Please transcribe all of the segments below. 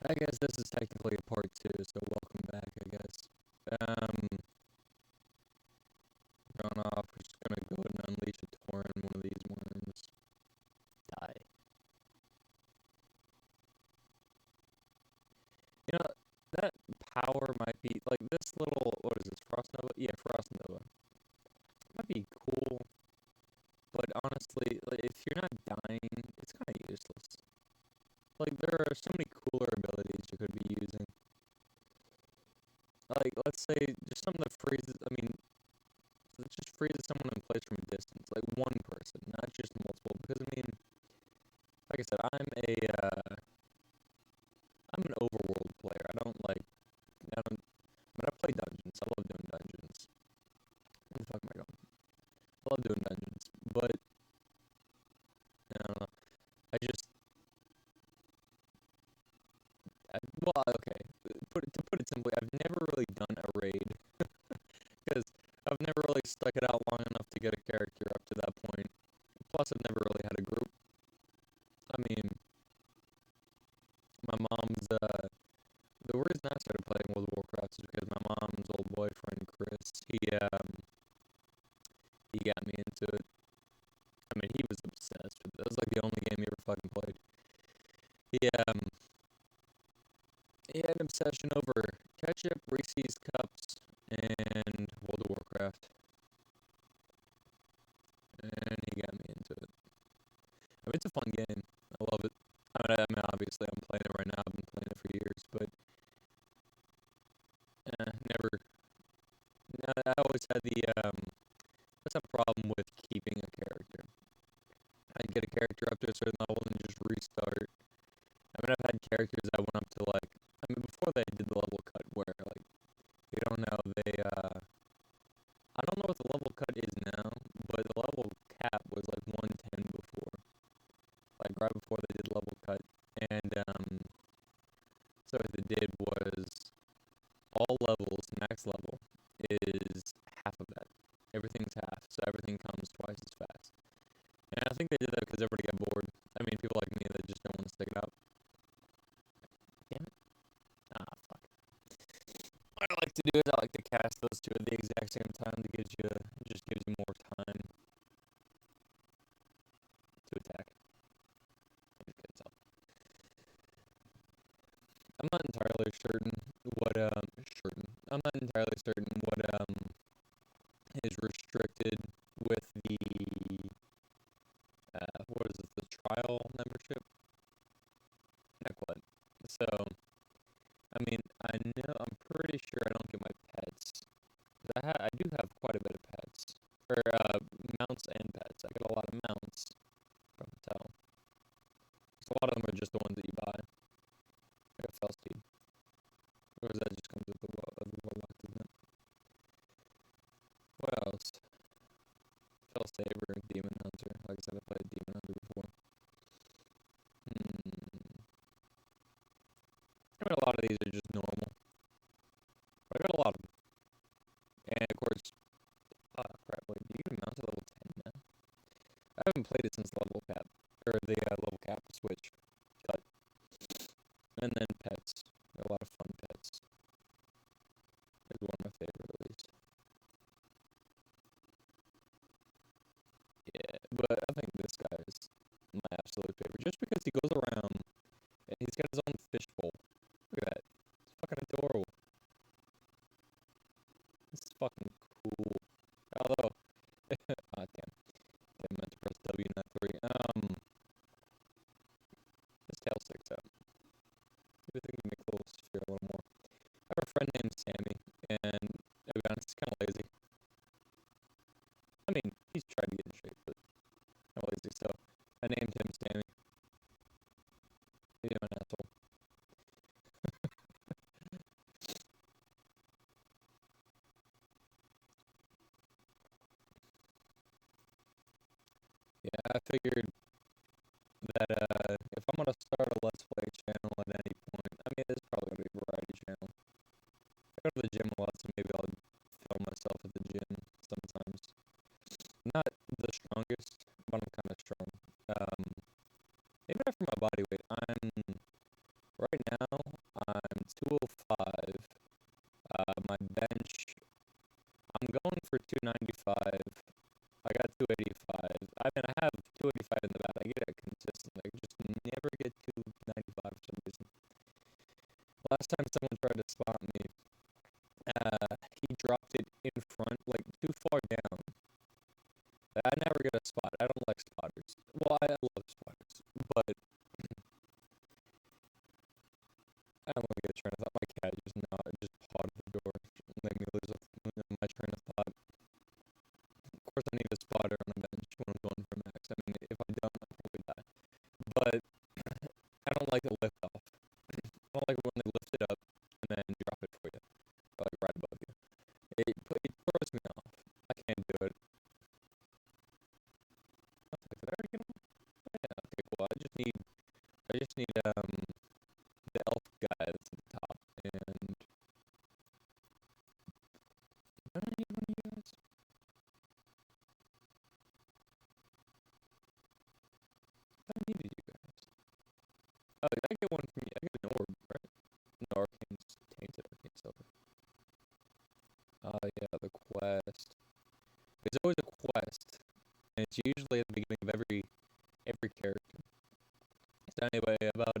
I guess this is technically a part two, so welcome back, I guess. Going off, we're just gonna go ahead and unleash a torrent on one of these worms. Die. You know, that power might be, like, this little, what is this, Frost Nova? Yeah, Frost Nova. Might be cool, but honestly, like, if you're not dying, it's kind of useless. Like, there are so many cooler abilities you could be using. Like, let's say, just something that freezes, I mean, it just freezes someone in place from a distance, like one person, not just multiple, because, I mean, like I said, I'm an overworld player. I mean, I play dungeons. I love doing dungeons. Where the fuck am I going? I love doing dungeons, but, I don't know, I just, well, okay, to put it simply, I've never really done a raid, because I've never really stuck it out long enough to get a character up to that point. Plus, I've never really had a group. I mean, my mom's, the reason I started playing World of Warcraft is because my mom's old boyfriend, Chris, he got me into it. I mean, he was obsessed with it. It was like the only game he ever fucking played. He, um, he had an obsession over ketchup, Reese's Cups, and World of Warcraft. And he got me into it. I mean, it's a fun game. I love it. I mean, obviously, I'm playing it right now. I've been playing it for years, but never. I always had that's a problem with keeping a character. I'd get a character up to a certain level and just restart. I mean, I've had characters that went up to, like, I mean, before they did the level cut where, like, you don't know, I don't know what the level cut is now, but the level cap was like 110 before. Like, right before they did level cut. And, so what they did was all levels, max level, is half of that. Everything's half, so everything comes twice as fast. And I think they did that because everybody got bored. I mean, people like me that just don't want to stick it out. Damn it. Ah, fuck. What I like to do is I like to cast those two at the exact same time to just gives you more time to attack. I'm not entirely certain I'm not entirely certain what is restricted with the what is it, the trial membership? Not quite. So, I mean, I'm pretty sure I don't get my pets. I do have quite a bit of pets. Or, mounts and pets. I get a lot of mounts from Mattel. So a lot of them are just the ones that you buy. Like a Felsteed. Or that just comes with the Warlock, doesn't it? What else? Felsaber, Demon Hunter. Like I said, I played Demon Hunter before. I mean, a lot of these are just normal. But I got a lot of them. And of course, crap, wait, you can mount to level 10 now? I haven't played it since level cap, or the level cap switch cut. And then pets. A lot of fun pets. Is one of my favorite, at least. Yeah, but I think this guy is my absolute favorite. Just because he goes around and he's got his own fishbowl. Look at that. It's fucking adorable. This is fucking cool. Although, ah, damn. I meant to press W, not 3. His tail sticks out. Maybe they can make the little sphere a little more. I have a friend named Sammy, and to be honest, he's kind of lazy. I mean, he's trying to get in shape, but I'm lazy, so I named him Sammy. You're an asshole. Yeah, I figured that if I'm gonna start a Let's Play channel at any point, I mean, it's probably gonna be a variety channel. I go to the gym a lot, so maybe I'll film myself at the gym sometimes. Not the strongest, but I'm kind of strong. Maybe not for my body weight. Right now, bench, I'm going for 295. I got 285. I mean, I have 285 in the back. I get it consistently. I just never get 295 for some reason. Last time someone tried to spot me, he dropped it in front, like too far down. I never get a spot. I don't like spotters. Well, I love spotters, but I don't want to get a train of thought. My cat just pawed the door, made me lose my train of thought. Of course, I need a spotter on a bench when I'm going for max. I mean, if I don't, I'll probably die. But I don't like the lift off. I don't like when they lift it up and then drop it for you, or like right above you. It throws me off. I can't do it. Did I already get him? Yeah, okay, cool. I just need the elf guy that's at the top, and I don't need one of you guys. I needed you guys. Oh, I get one from you. I get an orb, right? No, arcane's tainted, arcane silver. Yeah, the quest. There's always a quest, and it's usually at the beginning of every character. So anyway, about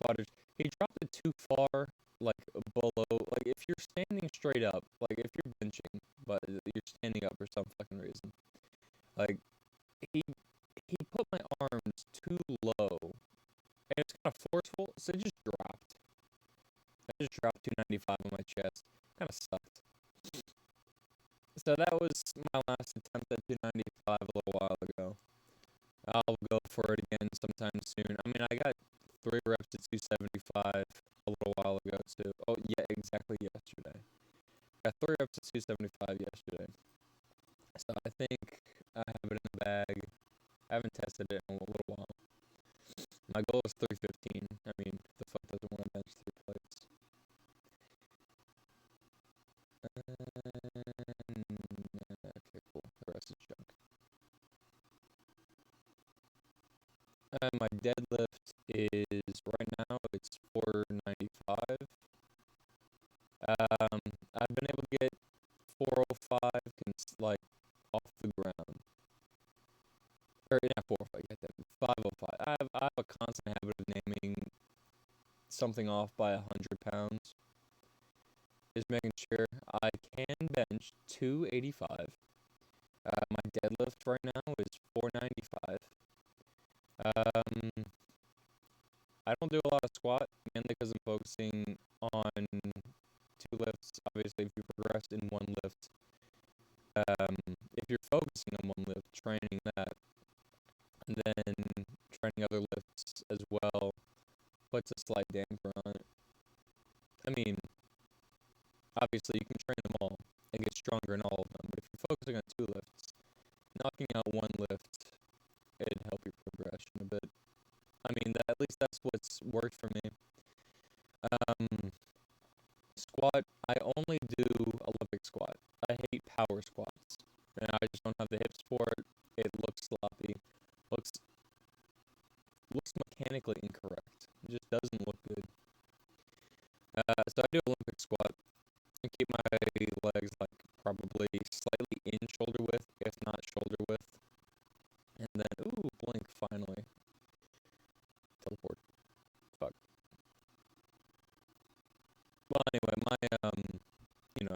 spotters, he dropped it too far, like below. Like if you're standing straight up, like if you're benching, but you're standing up for some fucking reason, like he put my arms too low, and it's kind of forceful, so it just dropped. I just dropped 295 on my chest. Kind of sucked. So that was my last attempt at 295 a little while ago. I'll go for it again sometime soon. I mean, I got 3 reps at 275 a little while ago too. Oh yeah, exactly yesterday. I got 3 reps at 275 yesterday. So I think I have it in the bag. I haven't tested it in a little while. My goal is 315. I mean, the fuck doesn't want to bench 3 plates? Okay, cool. The rest is junk. My deadlift is right now it's 495. I've been able to get 405 like off the ground. Or not 405, get that 505. I have a constant habit of naming something off by 100 pounds. Just making sure I can bench 285. My deadlift right now is 495. I don't do a lot of squat, mainly because I'm focusing on 2 lifts. Obviously, if you progressed in 1 lift, if you're focusing on 1 lift, training that, and then training other lifts as well, puts a slight damper on it. I mean, obviously, you can train them all and get stronger in all of them, but if you're focusing on 2 lifts, knocking out 1 lift, it'd help your progression a bit. I mean, at least that's what's worked for me. Squat, I only do Olympic squat. I hate power squats. And I just don't have the hips for it. It looks sloppy. Looks mechanically incorrect. It just doesn't look good. So I do Olympic squat and keep my legs like probably slightly in shoulder width, if not shoulder width. And then, ooh, blink finally. Teleport. Fuck. Well, anyway, my,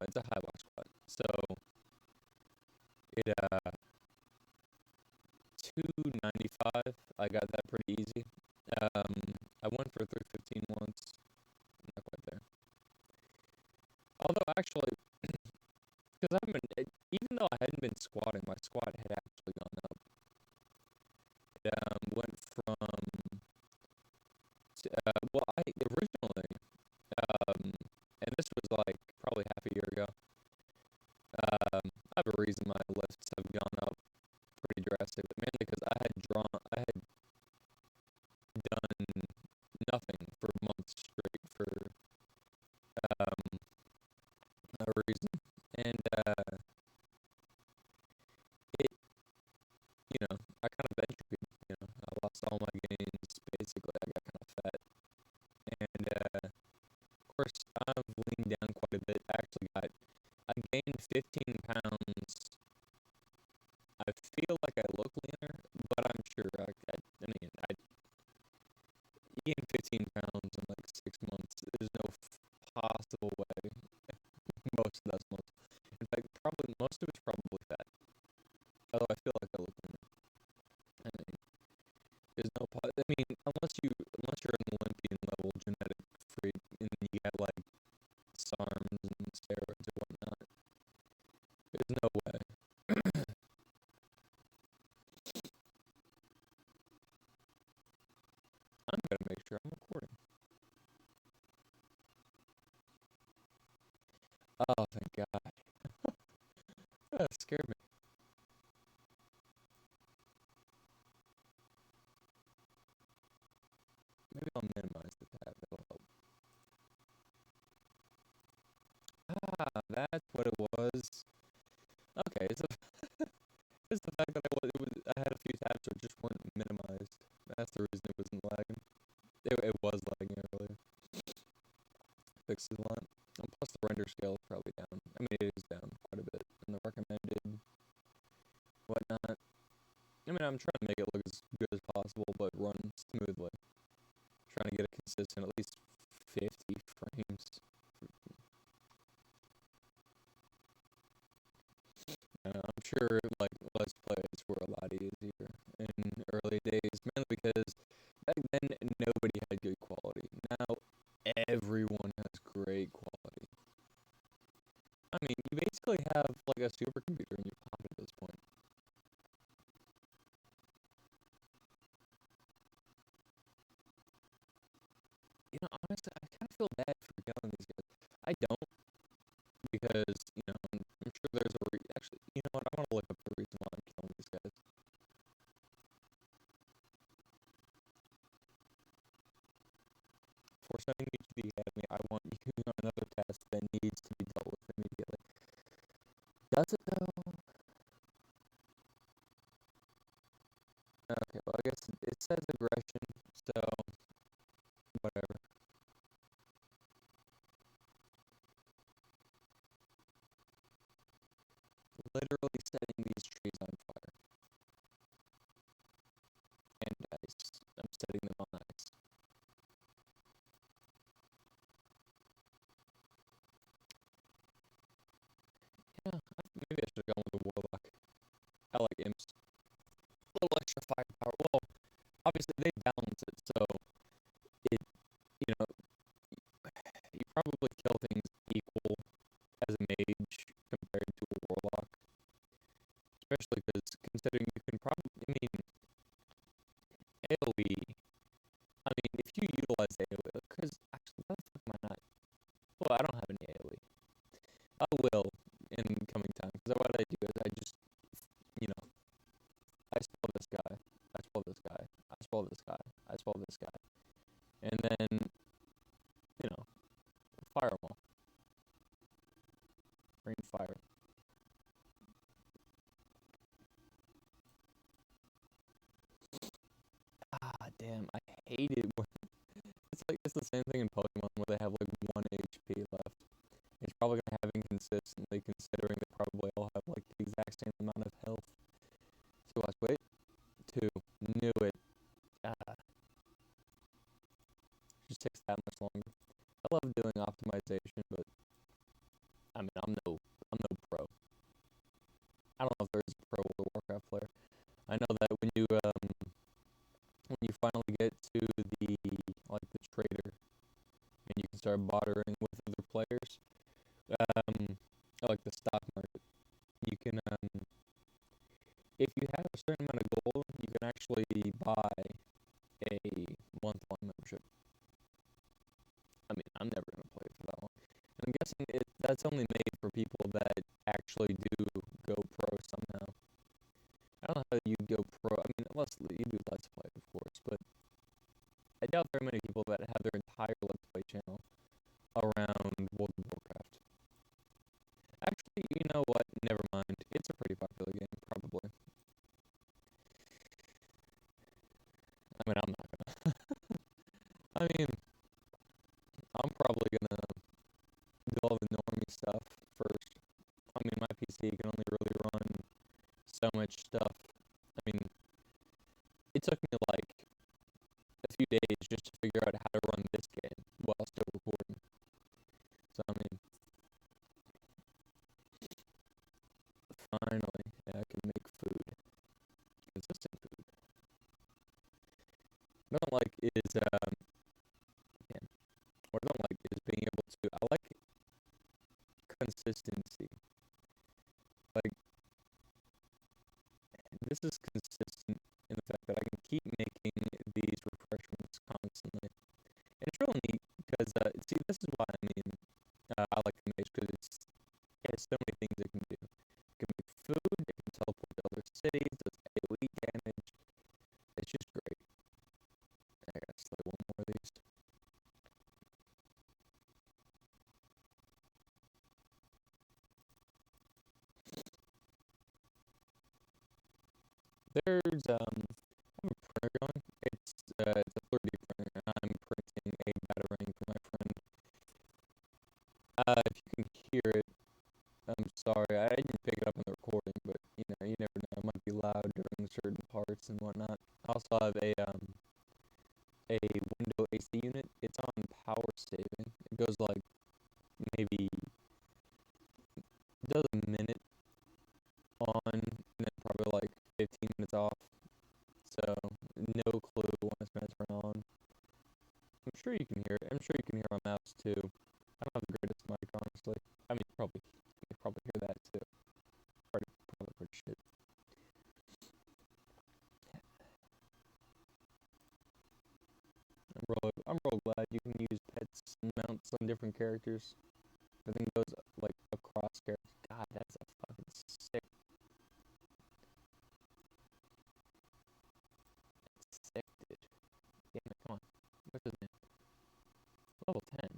it's a high lock squat. So, it, 295, I got that pretty easy. I went for 315 once. Not quite there. Although, actually, because even though I hadn't been squatting, my squat had actually gone up. It, went from, I originally, and this was like probably half a year ago, I have a reason my lifts have gone up pretty drastically, mainly because I had done nothing for months straight for a reason, and I kind of bench repeated. I lost all my gains. Basically, I got kind of fat, and of course, I've leaned down quite a bit. I actually 15 pounds, I feel like I look leaner, but I'm sure I mean, I gained 15 pounds in like 6 months. There's no possible way. Most of that's most. In fact, probably most of it's probably fat. Although I feel like I look leaner. I mean, there's no. I mean, unless you're an Olympian level genetic freak and you got like SARMs and steroids or whatnot, there's no way. I'm gonna make sure I'm recording. Oh, thank God. That scared me. Maybe I'll minimize the tab. That'll help. Ah, that's what it was. Okay, it's the fact that I had a few tabs that just weren't minimized. That's the reason it wasn't lagging. It was lagging earlier. Fixed it a lot. And plus the render scale is probably down. I mean, it is down quite a bit. And the recommended whatnot. I mean, I'm trying to make it look as good as possible, but run smoothly. Trying to get a consistent, at least 50 frames. I'm sure, like, Let's Plays were a lot easier in early days, mainly because back then nobody had good quality. Now everyone has great quality. I mean, you basically have like a supercomputer in your pocket at this point. You know, honestly, I kind of feel bad for killing these guys. I don't, because, you know, I'm sure there's actually, you know what, I want to look up the reason why I'm killing these guys. Before sending you to the academy, I want you on another test that needs to be dealt with immediately. Does it though? Okay, well, I guess it says aggression, so whatever. Literally setting these trees on fire. And ice. I'm setting them on ice. Yeah, maybe I should have gone with a warlock. I like imps. A little extra firepower. Well, obviously they balance it, so it, you know, you probably kill things equal as a mage compared to a warlock. Especially because considering you can probably, I mean, AoE, I mean, if you utilize AoE, because actually, why the fuck am I not? Well, I don't have any AoE. I will in coming time, because what I do is I just, you know, I spell this guy, I spell this guy, I spell this guy, I spell this guy, and then, you know, fire them all. Rain fire. Ah, damn, I hate it when, it's the same thing in Pokemon where they have like 1 HP left. It's probably gonna have inconsistently, considering they probably all have like the exact same amount of health. So watch, wait, 2, knew it. Ah, just takes that much longer. I love doing optimization, but I mean, I'm no pro. I don't know if there's a pro World of Warcraft player. I know that when you finally get to the like the trader and you can start bartering with other players, like the stock market, you can if you have a certain amount of gold, you can actually buy a month-long membership. I mean, I'm never gonna play it for that long. And I'm guessing that's only made for people that actually do go pro somehow. I don't know how you go pro. I mean, unless you do Let's Play, of course, but I doubt very many people that have their entire Let's Play channel around World of Warcraft. Actually, you know what? Never mind. It's a pretty popular game, probably. I mean, I'm not gonna. I mean, I'm probably gonna do all the normie stuff first. I mean, my PC can only really run so much stuff. I mean, it took me like a few days just to figure out how to run this game while still recording. So I mean, finally, I can make food, consistent food. What I don't like is yeah, what I don't like is being able to. I like consistency. Like this is consistent in the fact that I can keep making these refreshments constantly. And it's really neat because, see, this is why I mean, I like the maze because it has so many things it can do. It can make food, it can teleport to other cities, does AoE damage. It's just great. I gotta slay one more of these. There's, I have a printer going. It's a 3D printer, and I'm printing a batarang for my friend. If you can hear it, I'm sorry, I didn't pick it up in the recording, but you never know. It might be loud during certain parts and whatnot. I also have a window AC unit. It's on power saving. It goes like maybe does a minute on and then probably like 15 minutes off. So no clue when it's gonna turn on. I'm sure you can hear it. I'm sure you can hear my mouse too. I don't have the greatest mic, honestly. I mean, you probably hear that too. Probably pretty shit. I'm real glad you can use pets and mounts on different characters. Everything goes like across characters. God, that's a fucking sick, dude. Damn it, come on. What's his name? Level 10.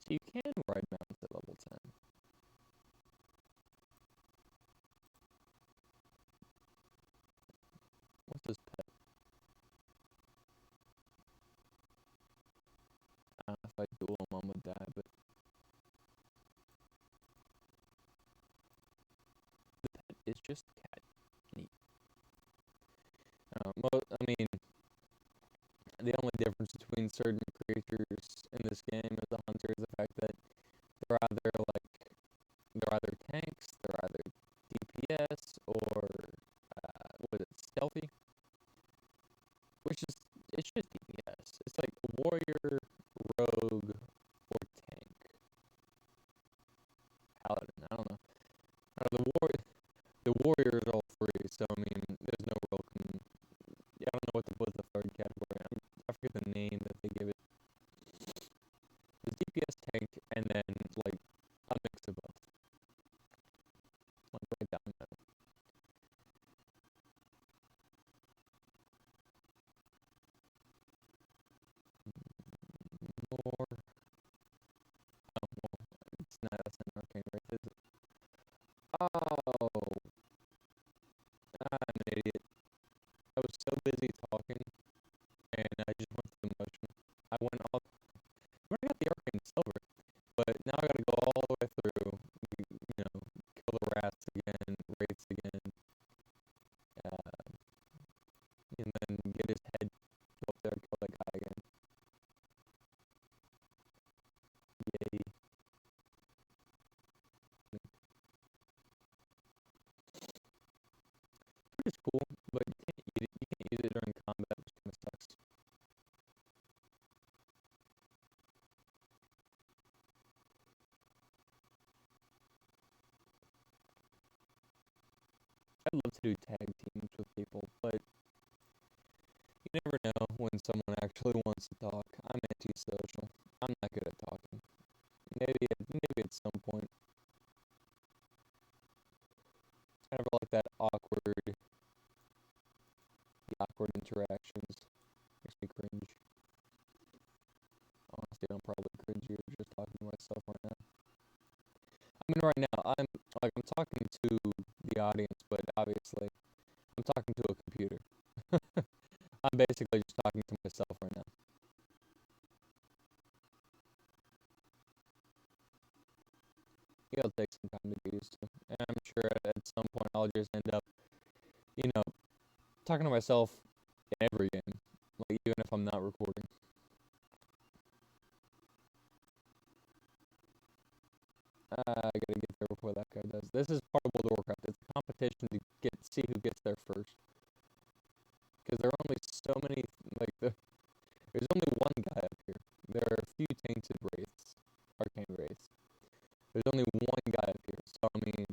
So you can ride mounts at level 10. What's his pet? If I duel him, I'm gonna die, but the pet is just a cat. Neat. I mean, the only difference between certain creatures in this game as a hunter is the fact that they're either tanks, they're either DPS, or what is it, stealthy? Which is it's just DPS. It's like warrior, rogue, or tank. Paladin. I don't know. The warrior is all three, so I mean, there's no real. Yeah, I don't know what the third category. I forget the name that they give it. There's DPS, tank, and then like a mix of both. Like right down the middle. More. Oh, well, it's not. That's an arcane right, is it? Oh, I'm an idiot. I was so busy talking, and I just went through the motion. I went all. I already got the arcane silver, but now I gotta go all the way through. Kill the rats again, wraiths again, uh, and then get his head. Go up there and kill that guy again. Yay! Which is cool, but you can't use it. You can't use it during combat, which kind of sucks. I'd love to do tag teams with people, but you never know when someone actually wants to talk. I'm antisocial. I'm not good at talking. Maybe at some point. I never like that the awkward interactions. Makes me cringe. Honestly, I'm probably cringier just talking to myself right now. I mean, right now, I'm talking to the audience, but obviously, I'm talking to a computer. I'm basically just talking to myself right now. it'll take some time to get used to. And I'm sure at some point I'll just end up, you know, talking to myself in every game, like even if I'm not recording. I gotta get there before that guy does. This is part of World of Warcraft. It's a competition to see who gets there first. Because there are only so many, like there's only one guy up here. There are a few tainted wraiths, arcane wraiths. There's only one guy up here, so I mean,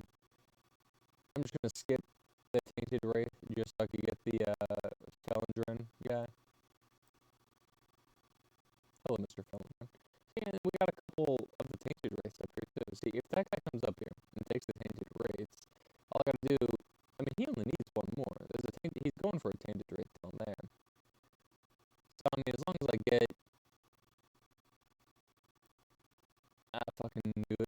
I'm just gonna skip the tainted wraith just so I can get the Felindrin guy. Hello, Mr. Felindrin. And we got a couple of the tainted wraiths up here too. See, if that guy comes up here and takes the tainted wraiths, all I gotta do, I mean, he only needs one more. There's a he's going for a tainted wraith down there. So I mean, as long as I get, I fucking do it.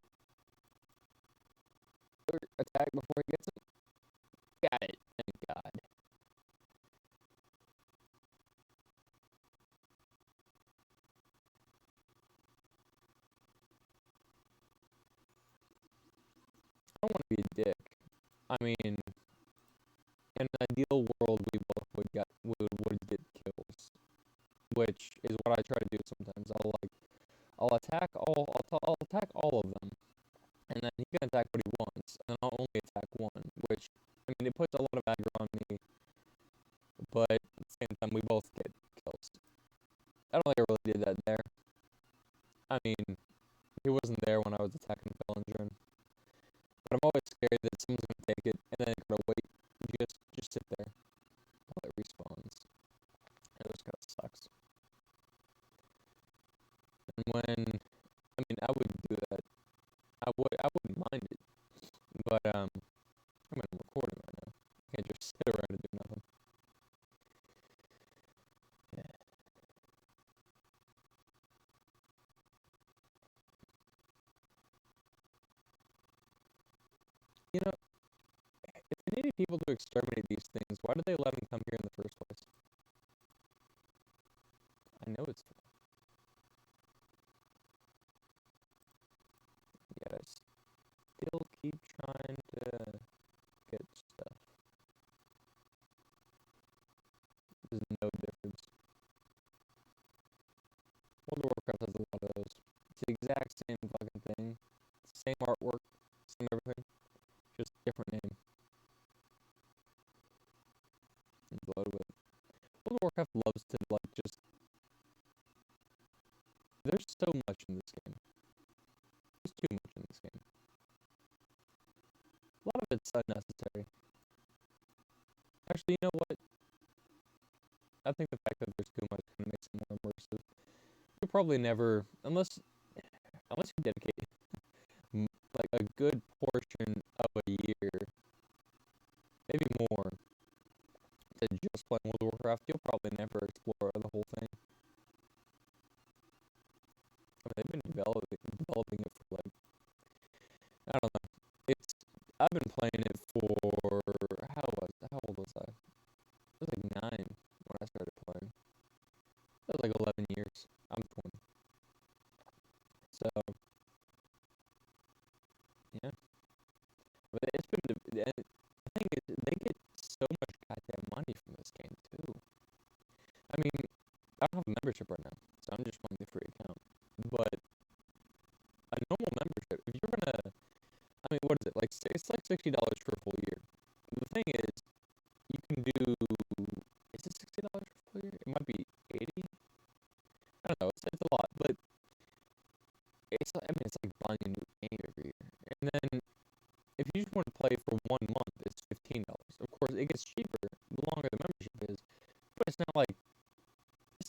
Attack before he gets it. Got it. Thank God. I don't want to be a dick. I mean, in an ideal world, we both would get kills, which is what I try to do sometimes. I'll attack I'll attack all of them, and then he can attack what he wants, and I'll only attack one, which I mean it puts a lot of aggro on me, but at the same time we both get kills. I don't think I really did that there. I mean, he wasn't there when I was attacking Bellinger, but I'm always scared that someone's gonna take it, and then I gotta wait, just sit there while it respawns. It just kind of sucks. And when, I mean, I would do that. I wouldn't mind it, but I mean, I'm recording right now. I can't just sit around and do nothing. Yeah. You know, if they needed people to exterminate these things, why did they let them come here in the first place? I know it's fun. Yet I still keep trying to get stuff. There's no difference. World of Warcraft has a lot of those. It's the exact same fucking thing. Same artwork, same everything. Just different name. Load with it. World of Warcraft loves to like just. There's so much in this game. There's too much in this game. A lot of it's unnecessary. Actually, you know what? I think the fact that there's too much kind of makes it more immersive. You'll probably never, unless you dedicate like a good portion of a year, maybe more, to just playing World of Warcraft, you'll probably never explore the whole thing. I mean, they've been developing it for like, I don't know. I've been playing it for, how old was I? I was like 9 when I started playing. That was like 11 years. I'm 20. So, yeah. But it's been, the thing is, they get so much goddamn money from this game, too. I mean, I don't have a membership right now, so I'm just playing the free account. But a normal membership, if you're gonna, I mean, what is it? Like, it's like $60 for a full year. The thing is, you can do, is it $60 for a full year? It might be 80. I don't know, it's a lot, but it's like, I mean, it's like buying a new game every year. And then, if you just want to play for 1 month, it's $15. Of course, it gets cheaper the longer the membership is, but it's not like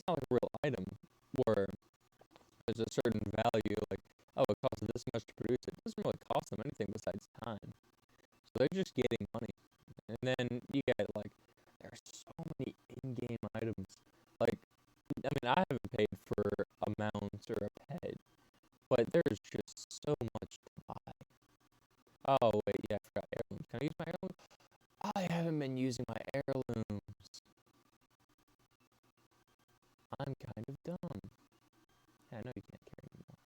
a real item where there's a certain value, like, oh, it costs this much to produce it. It doesn't really cost them anything besides time. So they're just getting money. And then you get, like, there's so many in-game items. Like, I mean, I haven't paid for a mount or a pet, but there's just so much to buy. Oh, wait, yeah, I forgot heirlooms. Can I use my heirlooms? I haven't been using my heirlooms. I'm kind of dumb. Yeah, I know you can't carry anymore.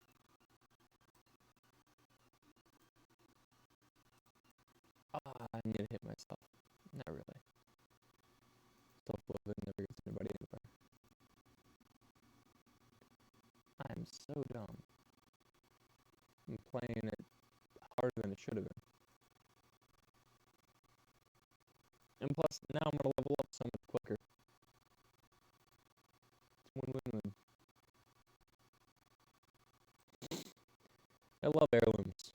so dumb. I'm playing it harder than it should have been. And plus, now I'm gonna level up so much quicker. It's win-win-win. I love heirlooms.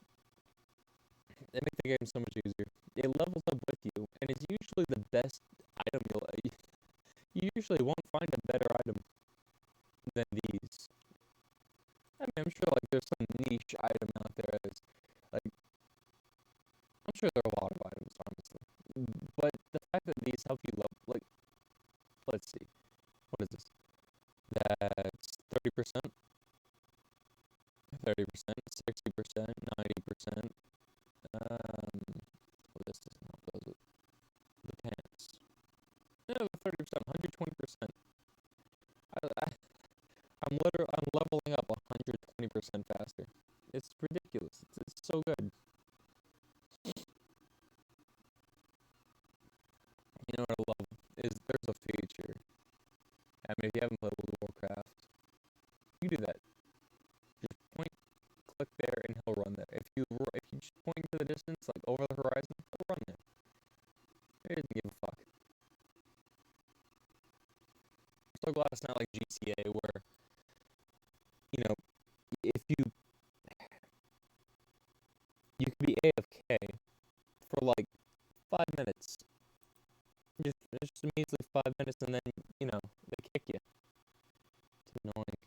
They make the game so much easier. It levels up with you, and it's usually the best item you usually won't find a better item than these. I mean, I'm sure like there's some niche item out there that's like I'm sure there are a lot of items, honestly. But the fact that these help you level, like, let's see, what is this? That's 30%, 30%, 60%, 90%. Well, this doesn't help, does it? The pants. Yeah, the 30%, 120%. I'm leveling up 120% faster. It's ridiculous. It's so good. You know what I love is there's a feature. I mean, if you haven't played Warcraft, you do that. Just point, click there, and he'll run there. If you just point to the distance, like over the horizon, he'll run there. He doesn't give a fuck. I'm so glad it's not like GTA where, you know, if you could be AFK for like 5 minutes. Just measly 5 minutes, and then they kick you. It's annoying.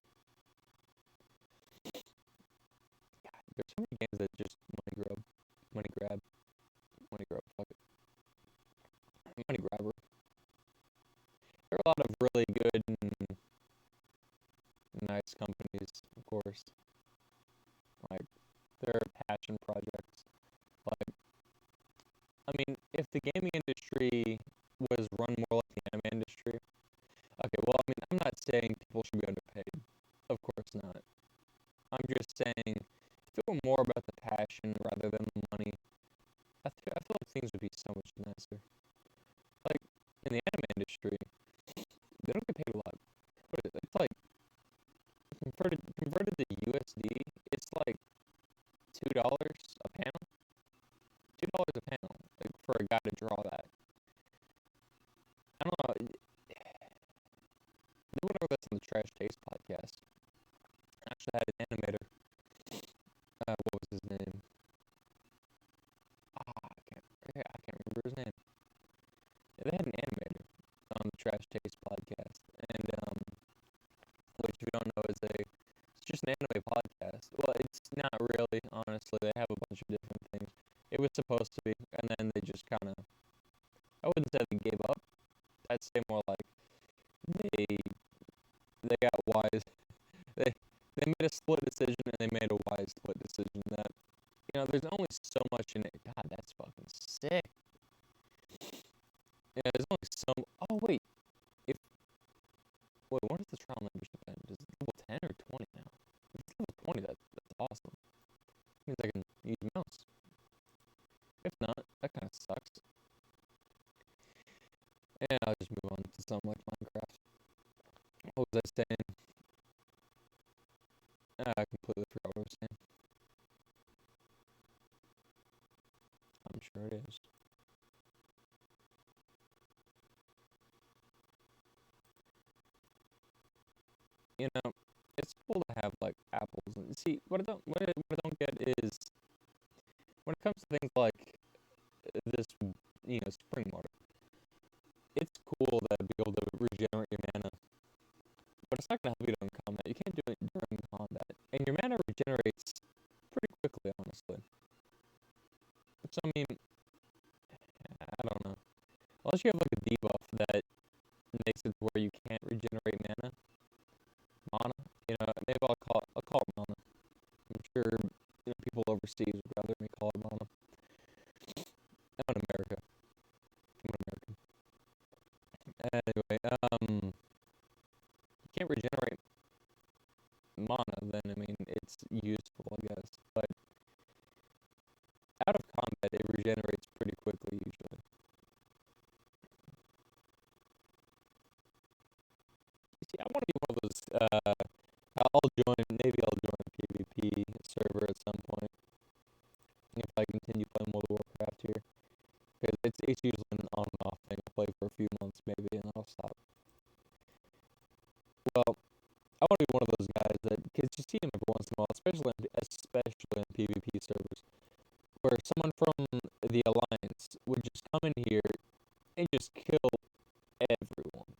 God, there's so many games that just money grab. Fuck it, money grabber. There are a lot of really good and nice companies, of course. Like there are passion projects. Like I mean, if the gaming industry was run more like the anime industry, okay. Well, I mean, I'm not saying people should be underpaid. Of course not. I'm just saying, if it were more about the passion rather than the money, I feel like things would be so much nicer. Like, in the anime industry, they don't get paid a lot. What is it? It's like, converted to USD, it's like $2 a panel. $2 a panel, like, for a guy to draw that. I don't know. They went over this on the Trash Taste podcast. I actually had an animator. What was his name? I can't remember his name. Yeah, they had an animator on the Trash Taste podcast, and which if you don't know it's just an anime podcast. Well, it's not really, honestly. They have a bunch of different things. It was supposed to be, and then they just kind of, I wouldn't say they gave up. I'd say more like they got wise. They made a split decision, and they made a wise split decision that, there's only so much in it. God, that's fucking sick. Yeah, there's only some. Oh wait, if what is the trial membership end? Is it level 10 or 20 now? If it's level 20, that's awesome. Means I can use mouse. If not, that kind of sucks. And I'll just move on to something like Minecraft. What was I saying? I completely forgot what I was saying. I'm sure it is. It's cool to have like apples. And see, what I don't get is when it comes to things like this, spring water. It's cool to be able to regenerate your mana, but it's not gonna help you in combat. You can't do it during combat, and your mana regenerates pretty quickly, honestly. So I mean, I don't know. Unless you have like a debuff that makes it where you can't regenerate mana. Maybe I'll call it mana. I'm sure people overseas would rather me call it mana. I'm in America. I'm an American. Anyway, you can't regenerate mana, then I mean it's useful, I guess. But out of combat, it regenerates pretty quickly usually. See, I want to be one of those. Maybe I'll continue playing World of Warcraft here. Because it's usually an on and off thing. I play for a few months maybe, and then I'll stop. Well, I want to be one of those guys that, because you see them every once in a while, especially in PvP servers, where someone from the Alliance would just come in here and just kill everyone.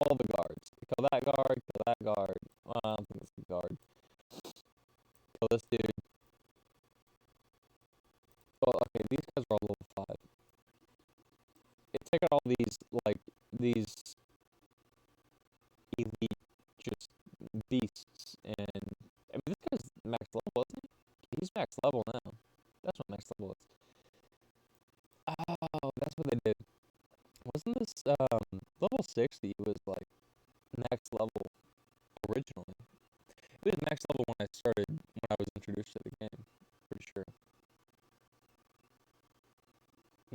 All the guards. Kill that guard, kill that guard. Well, I don't think it's a guard. Kill this dude. Well, okay, these guys are all level 5. Take out all these, like, these elite, just beasts, and, I mean, this guy's max level, isn't he? He's max level now. That's what max level is. Oh, that's what they did. Wasn't this, level 60 was, like, max level originally? It was max level when I started, when I was introduced to the game. Pretty sure.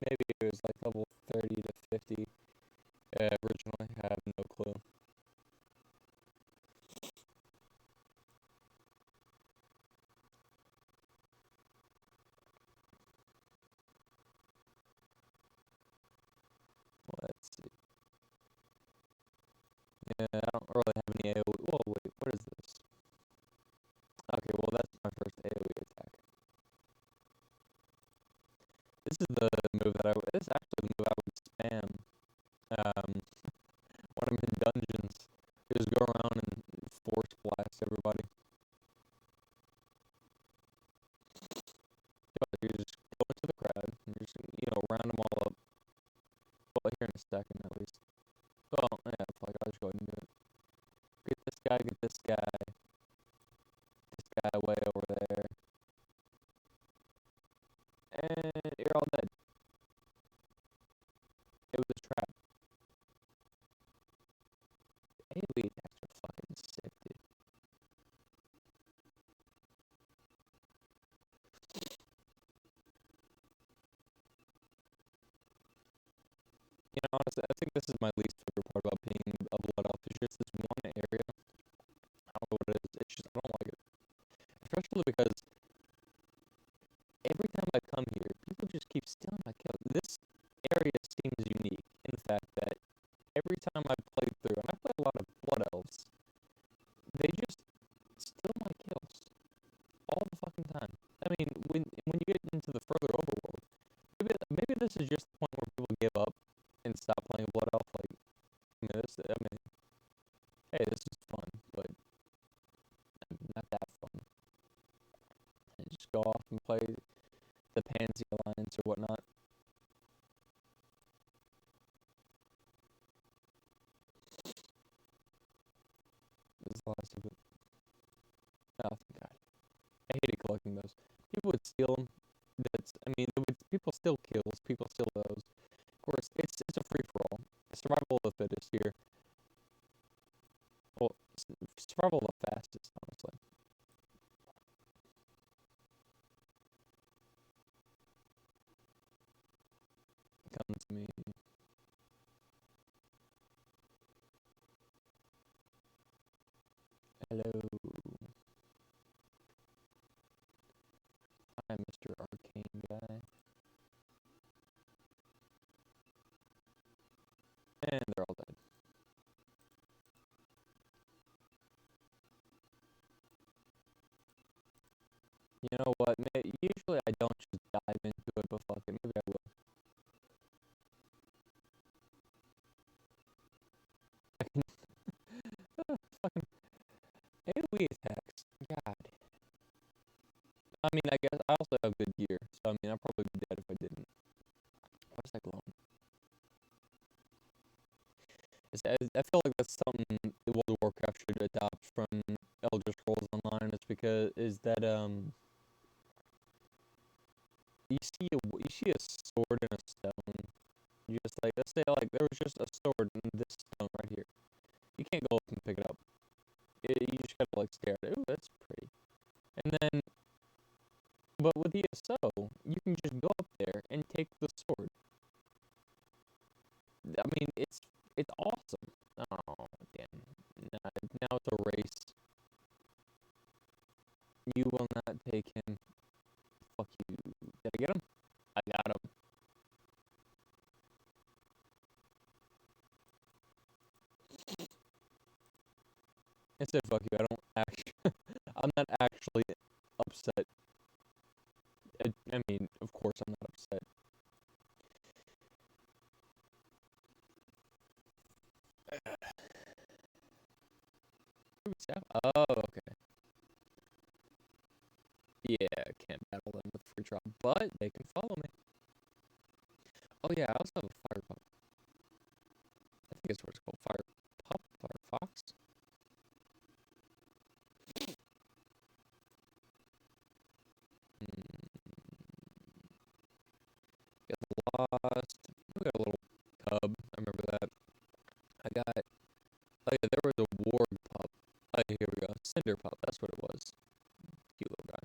Maybe it was, like, level 30 to 50, originally. I have no clue. Let's see. Yeah, I don't really have any AoE. Whoa, wait, what is this? Okay, well, that's my first AoE attack. This is the move that this is actually the move I would spam, when I'm in dungeons. Just go around and force blast everybody. You just go into the crowd, and just, round them all up. Well, here in a second, at least. Oh, yeah, fuck, I'll just go ahead and do it. Get this guy way over there. And you're all dead. It was a trap. AoE attacks are fucking sick, dude. Honestly, I think this is my least favorite part about being a Blood Elf. It's just this one area. I don't know what it is. It's just, I don't like it. Especially because every time I come here, people just keep stealing my kills. This area seems unique in the fact that every time I played through, and I played a lot of Blood Elves, they just steal my kills all the fucking time. I mean, when you get into the further overworld, maybe this is just the point where people give up and stop playing Blood Elf. Like, hey, this is fun, but not that fun. And just go off and play the Pansy Alliance or whatnot. This is the last of it. Oh, thank God. I hated collecting those. People would steal them. People steal kills. People steal those. Of course, it's a free-for-all. Survival of the fittest here. Well, survival of the fastest, honestly. Come to me. Hello. Hi, Mr. Arcane guy. And they're all dead. You know what? Usually I don't just dive into it, but fuck it, maybe I will. Fucking AoE attacks. God. I mean, I guess I also have good gear, so I mean, I'd probably be dead if I didn't. Why is that glowing? I feel like that's something World of Warcraft should adopt from Elder Scrolls Online. Is that you see a sword and a stone. You just, like, let's say, like, there was just a sword and this stone right here. You can't go up and pick it up. You just gotta, like, stare at it. Ooh, that's pretty. And then, but with the ESO, you can just go up there and take the sword. I mean, it's awesome. Oh, damn. Now it's a race. You will not take him. Fuck you. Did I get I mean, of course I'm not upset. Oh, okay. Yeah, can't battle them with free trial, but they can follow me. Oh yeah, I also have a fire pup. I think it's what it's called, fire pup, fire fox. Got lost. We got a little cub. I remember that. I got. Oh yeah, there was a warg pup. Oh, here we go. Cinder pup. That's what it was. Cute little guy.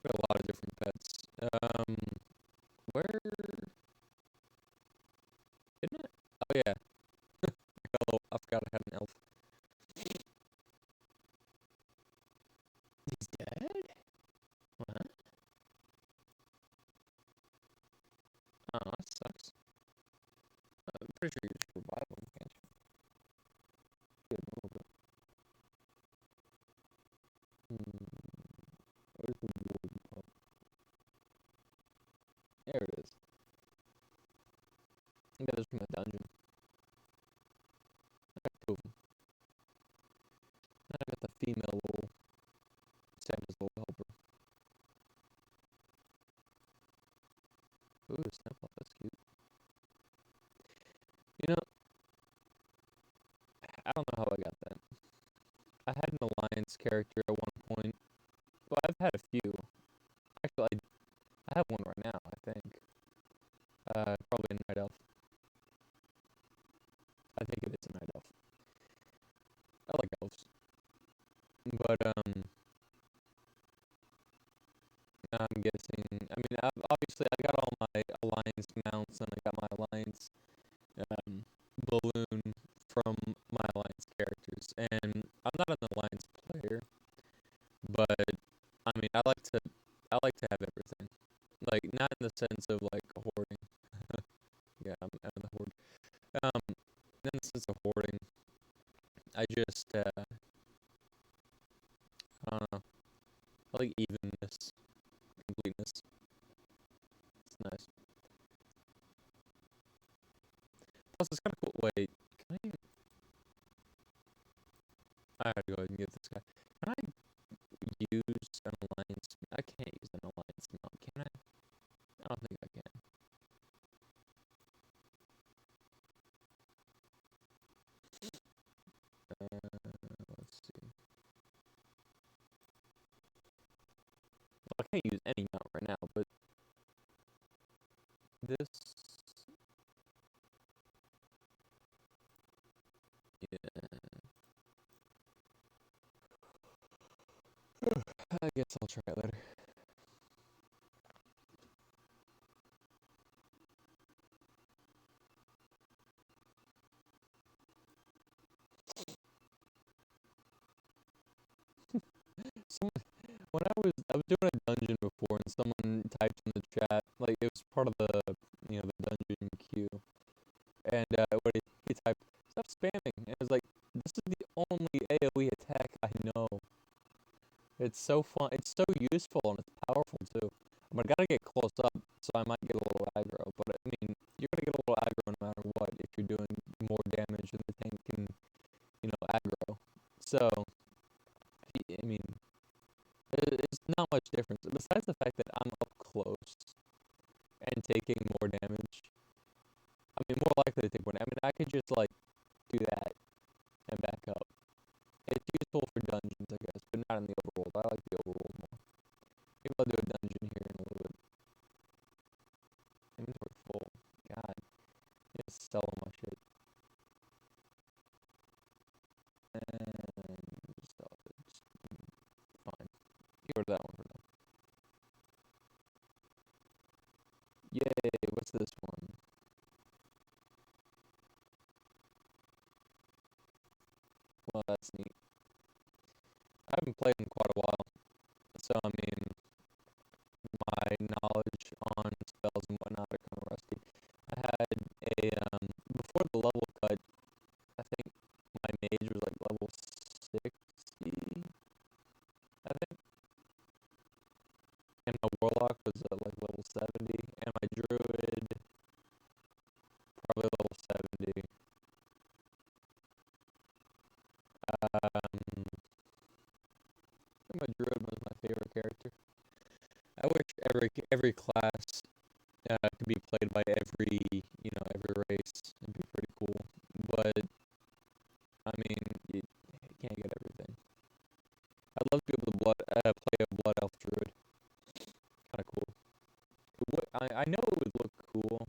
We got a lot of different pets. Where? Didn't it? Oh yeah. I forgot I had an elf. He's dead? What? Oh, that sucks. I'm pretty sure you just revive him, can't you? Good, a little bit. Where's the warg pup? There it is. I got this from the dungeon. I got two of them. And I got the female little Santa's little helper. Ooh, snap up, that's cute. You know, I don't know how I got that. I had an alliance character at one point. Well, I've had a few. Actually, I have one right now, I think. Probably a night elf. I think it is a night elf. I like elves. But, I'm guessing, I mean, obviously I got all my alliance mounts and I got my alliance, balloon from my alliance characters. And I'm not an alliance player, but, I mean, I like to have everything. Like, not in the sense of, like, hoarding. Yeah, I'm in the horde. In the sense of hoarding, I just, I don't know. I like evenness, completeness. It's nice. Plus, it's kind of cool. Wait, can I gotta go ahead and get this guy. Can I use an alliance? I can't use an alliance mount, can I? I don't think I can. Let's see. Well, I can't use any mount right now, but this, yeah. I guess I'll try it later. Someone, when I was doing a dungeon before, and someone typed in the chat, like it was part of the, the dungeon queue, and what he typed, stop spamming, and it was like, this is the only AOE attack I know. It's so fun, it's so useful, and it's powerful too. I gotta get close up, so I might get a little aggro, but I mean, you're gonna get a little aggro no matter what if you're doing more damage than the tank can, aggro. So, I mean, it's not much difference. Besides the fact that I'm up close and taking more damage, I mean, more likely to take more damage. I mean, I could just, like, do that and back up. It's useful for dungeons, I guess, but not in the overworld. I like the overworld more. Maybe I'll do a dungeon here in a little bit. Inventory full. God. It's selling my shit. And salvage. Fine. Get rid of that one for now. Yay, what's this one? Well, that's neat. I haven't played in quite a while, so I mean, my knowledge on spells and whatnot are kind of rusty. I had before the level cut, I think my mage was like level 60, I think, and my warlock was like level 70, and my druid probably level 70. My druid was my favorite character. I wish every class could be played by every race. It'd be pretty cool. But I mean, you can't get everything. I'd love to be able to play a blood elf druid. Kind of cool. I know it would look cool,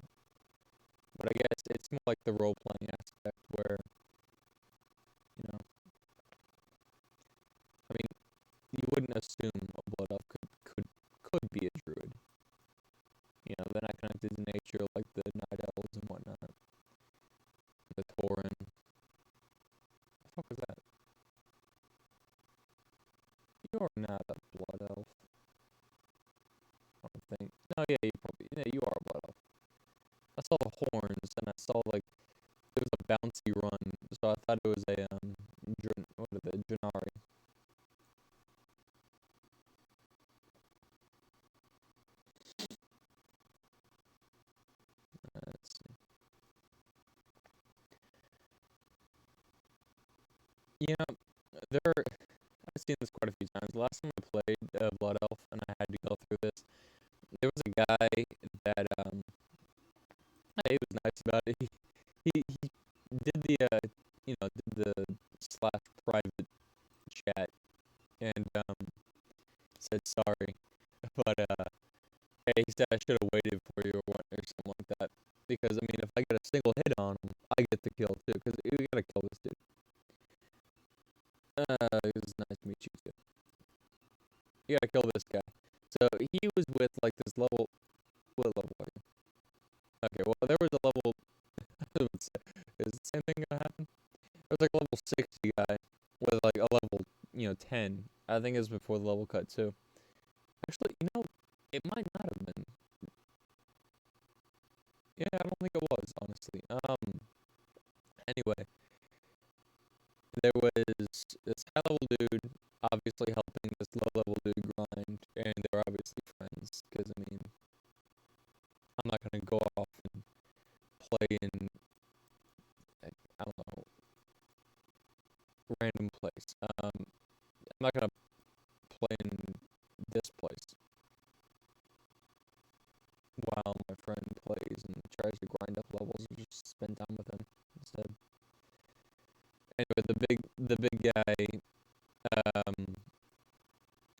but I guess it's more like the role playing aspect where I mean, you wouldn't assume a blood elf could be a druid. They're not connected to nature like the night elves and whatnot. The Tauren. The fuck was that? You're not a blood elf. I don't think. No, yeah, you are a blood elf. I saw the horns and I saw like it was a bouncy run, so I thought it was a what are they, Janari. Let's see. I've seen this quite a few times. The last time I played Blood Elf and I had to go through this, there was a guy that he was nice about it. He did the did the slash private chat and said sorry, but hey, he said I should have waited for you or something like that. Because I mean, if I get a single hit on him, I get the kill too. Because you gotta kill this dude. It was nice to meet you too. You gotta kill this guy. So he was with like this level. What level are you? Okay, well there was a level. Is the same thing gonna happen? There was like a level 60 guy with like a level 10. I think it was before the level cut too. Actually, it might not have been. Yeah, I don't think it was honestly. Anyway, there was this high level dude obviously helping this low level dude grind, and they were obviously friends. Because I mean, I'm not gonna go off and play in I don't know, random place. I'm not gonna play in this place while my friend plays and tries to grind up levels and just spend time with him instead. Anyway, the big guy,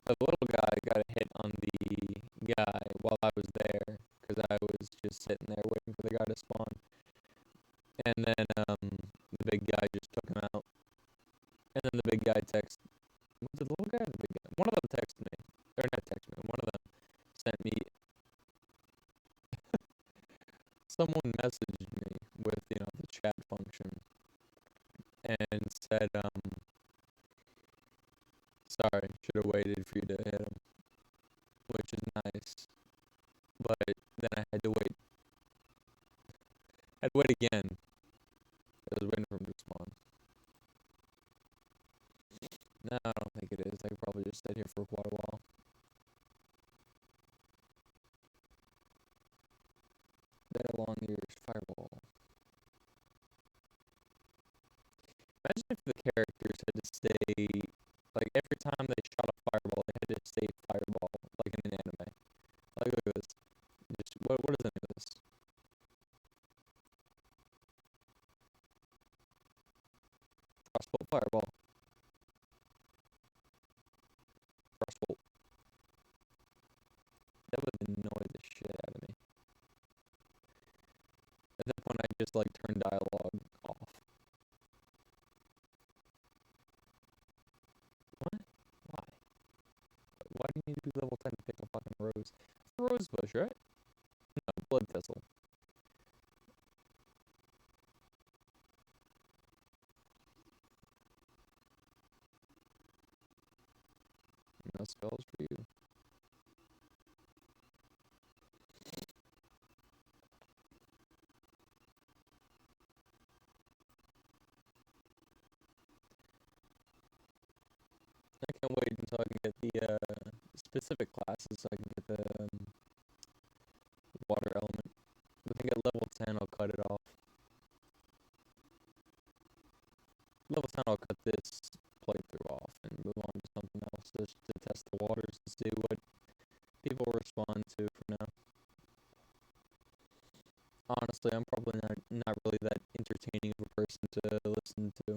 the little guy got a hit on the guy while I was there because I was just sitting there waiting for the guy to spawn, and then the big guy just took him out, and then the big guy was it the little guy or the big guy? One of them texted me, or not texted me. One of them sent me. Someone messaged me with the chat function and said sorry, should have waited for you to hit him, which is nice. But then I had to wait. I had to wait again. I was waiting for him to spawn. No, I don't think it is. I could probably just stay here for quite a while. Better long ears, fireball. Imagine if the characters had to stay, like every time they shot a fireball, they had to stay fireball, like in an anime. Like look at this. Just what is the name of this? Crossbow fireball. Crossbow. That would annoy the shit out of me. At that point, I just like turn dialogue off. What? Why? Why do you need to be level 10 to pick a fucking rose? It's a rose bush, right? No, blood thistle. No spells for you. I can't wait until I can get the specific classes so I can get the will respond to for now. Honestly, I'm probably not really that entertaining of a person to listen to.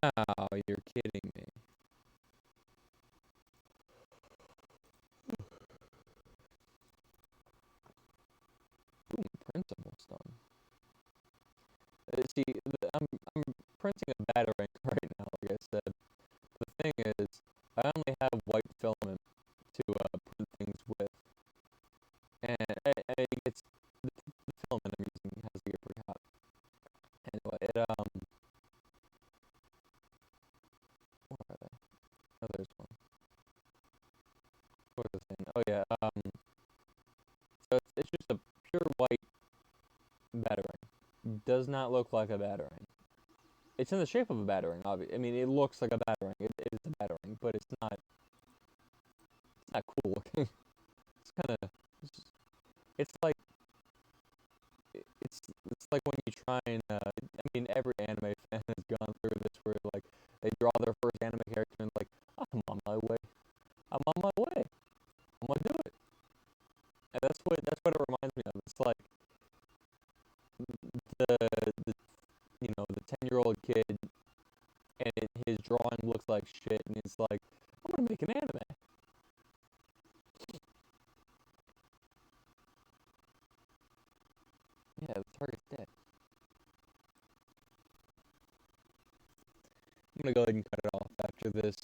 Oh, you're kidding me. Ooh, print almost done. See, I'm printing a batarang right now, like I said. The thing is, I only have white filament to print things with, and it's the filament I'm using has to get pretty hot. Anyway, where are they? Oh, there's one. What was the thing? Oh yeah, so it's just a pure white batarang. Does not look like a batarang. It's in the shape of a batarang, obviously. I mean, it looks like a batarang. It is a batarang, but it's not cool looking. It's kind of, it's like, it's like when you try and, I mean, every anime fan has gone through this where, like, they draw their first anime character and, like, I'm on my way. I'm on my way. I'm gonna do it. And that's what it reminds me of. It's like, the the 10-year-old kid, and his drawing looks like shit, and he's like, I'm gonna make an anime. Yeah, the target's dead. I'm gonna go ahead and cut it off after this.